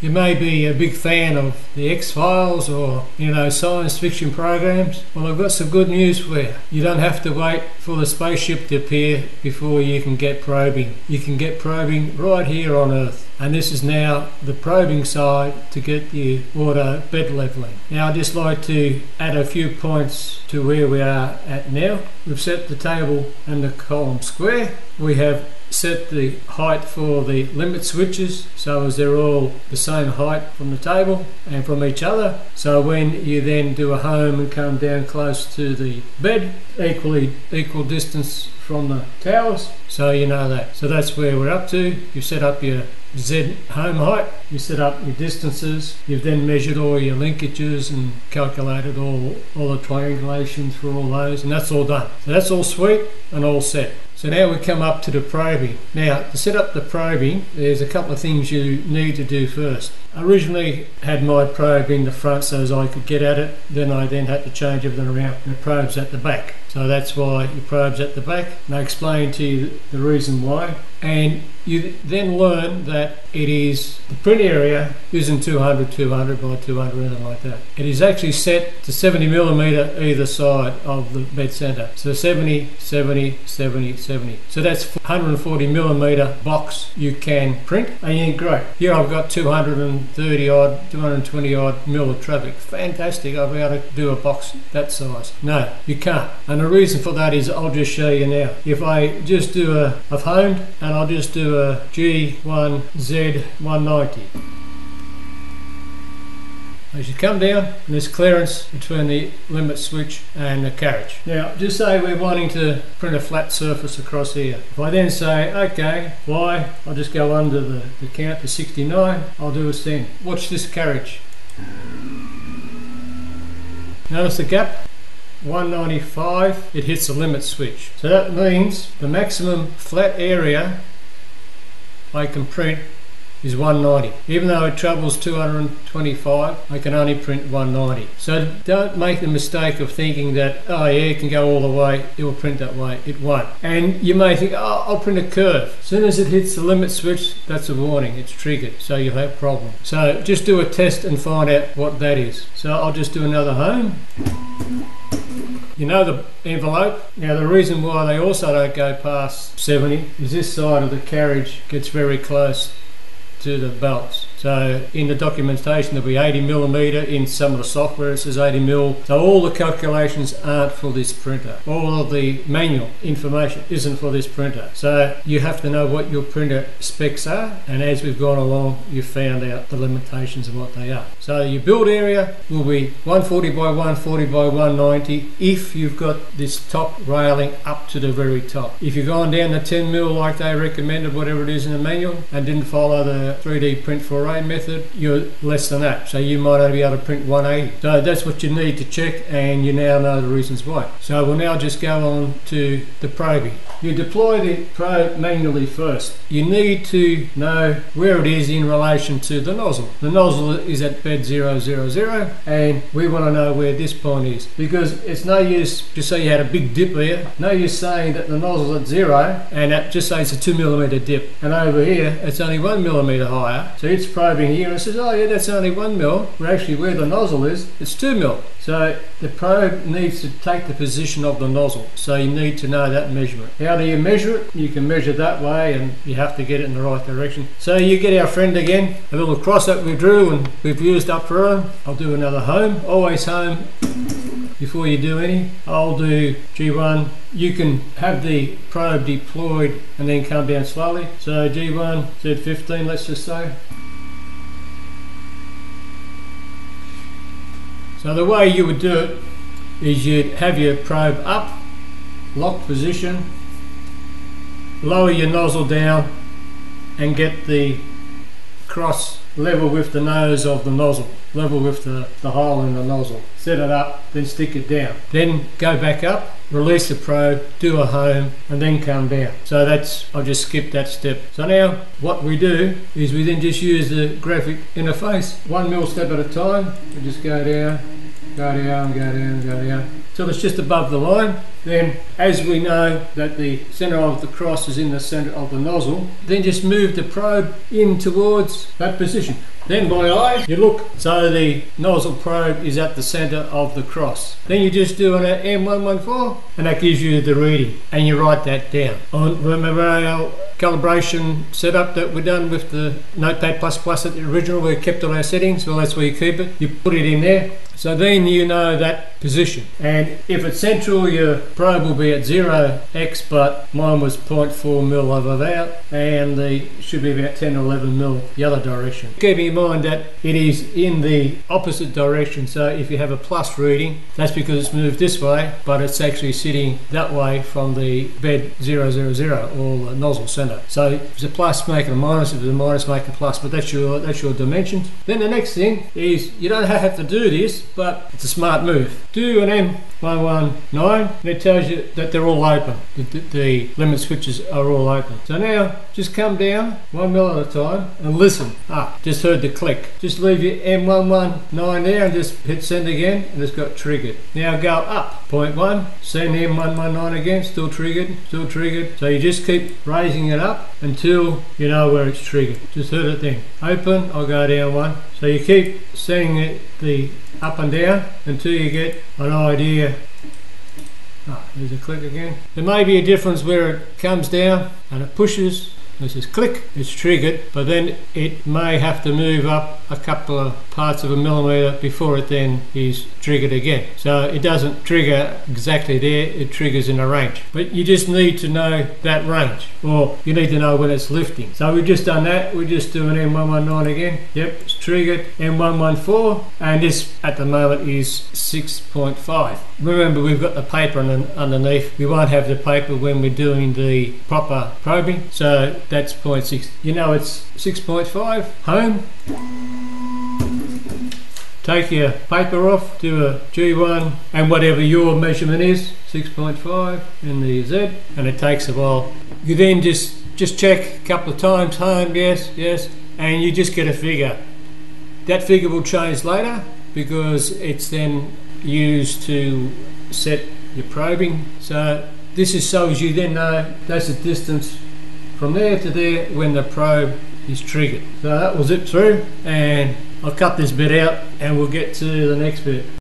You may be a big fan of the X-Files or, science fiction programs. Well, I've got some good news for you. You don't have to wait for the spaceship to appear before you can get probing. You can get probing right here on Earth. And this is now the probing side to get the auto bed leveling. Now I'd just like to add a few points to where we are at now. We've set the table and the column square. We have set the height for the limit switches so as they're all the same height from the table and from each other, so when you then do a home and come down close to the bed, equal distance from the towers, so you know that. So that's where we're up to. You've set up your Z home height, you set up your distances, you've then measured all your linkages and calculated all the triangulations for all those, and that's all done. So that's all sweet and all set. So now we come up to the probing. Now, to set up the probing, there's a couple of things you need to do first. I originally had my probe in the front so as I could get at it, then I had to change everything around. The probe's at the back. So that's why your probe's at the back. And I explained to you the reason why. And you then learn that the print area isn't 200 by 200 or anything like that. It is actually set to 70mm either side of the bed center. So 70, 70, 70, 70. So that's 140mm box you can print, and you great. Here I've got 230 odd, 220 odd mil of traffic. Fantastic, I'll be able to do a box that size. No, you can't. And the reason for that is I'll just show you now. If I just do I've homed and I'll just do a G1Z190. As you come down, and there's clearance between the limit switch and the carriage. Now, just say we're wanting to print a flat surface across here. If I then say, okay, Y, I'll just go under the count to 69, I'll do a send. Watch this carriage. Notice the gap? 195, it hits the limit switch. So that means the maximum flat area I can print is 190. Even though it travels 225, I can only print 190. So don't make the mistake of thinking that, oh yeah, it can go all the way, it will print that way. It won't. And you may think, oh, I'll print a curve. As soon as it hits the limit switch, that's a warning, it's triggered, so you'll have a problem. So just do a test and find out what that is. So I'll just do another home. You know the envelope. Now the reason why they also don't go past 70 is this side of the carriage gets very close to the belts. So in the documentation there'll be 80mm, in some of the software it says 80mm. So all the calculations aren't for this printer. All of the manual information isn't for this printer. So you have to know what your printer specs are, and as we've gone along you've found out the limitations of what they are. So your build area will be 140 by 140 by 190 if you've got this top railing up to the very top. If you've gone down to 10mm like they recommended, whatever it is in the manual, and didn't follow the 3Dprint4A method, you're less than that, so you might only be able to print 180. So that's what you need to check, and you now know the reasons why. So we'll now just go on to the probing. You deploy the probe manually first. You need to know where it is in relation to the nozzle. The nozzle is at bed 000, and we want to know where this point is, because it's no use just say you had a big dip there, no use saying that the nozzle's at 0 and that just say it's a 2mm dip, and over here it's only 1mm higher, so it's probing here and it says, oh yeah, that's only 1mm, where actually where the nozzle is, it's 2mm. So the probe needs to take the position of the nozzle, so you need to know that measurement. How do you measure it? You can measure that way, and you have to get it in the right direction. So you get our friend again, a little cross that we drew and we've used up for. I'll do another home, always home before you do any. I'll do G1. You can have the probe deployed and then come down slowly. So G1, Z15, let's just say. So the way you would do it is you'd have your probe up, locked position, lower your nozzle down and get the cross level with the nose of the nozzle, level with the hole in the nozzle. Set it up, then stick it down. Then go back up, release the probe, do a home, and then come down. So I'll just skip that step. So now what we do is we then just use the graphic interface, 1mm step at a time. We just go down, go down, go down, go down, till it's just above the line. Then, as we know that the center of the cross is in the center of the nozzle, then just move the probe in towards that position. Then by eye, you look so the nozzle probe is at the centre of the cross. Then you just do an M114 and that gives you the reading and you write that down. Remember our calibration setup that we've done with the Notepad++ at the original, we kept all our settings? Well, that's where you keep it. You put it in there. So then you know that position. And if it's central, your probe will be at 0x, but mine was 0.4 mil of out, and the should be about 10 or 11 mil the other direction. Keeping in mind that it is in the opposite direction, so if you have a plus reading, that's because it's moved this way, but it's actually sitting that way from the bed 000 or the nozzle center. So if it's a plus, make it a minus. If it's a minus, make it a plus. But that's your dimensions. Then the next thing is you don't have to do this, but it's a smart move. Do an M119 and it tells you that they're all open. The limit switches are all open. So now just come down 1 mil at a time and listen. Just heard the click. Just leave your M119 there and just hit send again and it's got triggered. Now go up 0.1, send M119 again, still triggered, still triggered. So you just keep raising it up until you know where it's triggered. Just heard it then. Open, I'll go down one. So you keep setting it the up and down until you get an idea. There's a click again. There may be a difference where it comes down and it pushes. This is click, it's triggered, but then it may have to move up a couple of parts of a millimetre before it then is triggered again. So it doesn't trigger exactly there, it triggers in a range. But you just need to know that range, or you need to know when it's lifting. So we've just done that, we just do an M119 again. Yep, it's triggered, M114, and this at the moment is 6.5. Remember, we've got the paper underneath. We won't have the paper when we're doing the proper probing, so that's 0.6. You know it's 6.5. Home. Take your paper off, do a G1 and whatever your measurement is, 6.5 in the Z, and it takes a while. You then just check a couple of times, home, yes, and you just get a figure. That figure will change later because it's then used to set your probing. So this is so as you then know that's the distance from there to there when the probe is triggered. So that will zip through and I'll cut this bit out and we'll get to the next bit.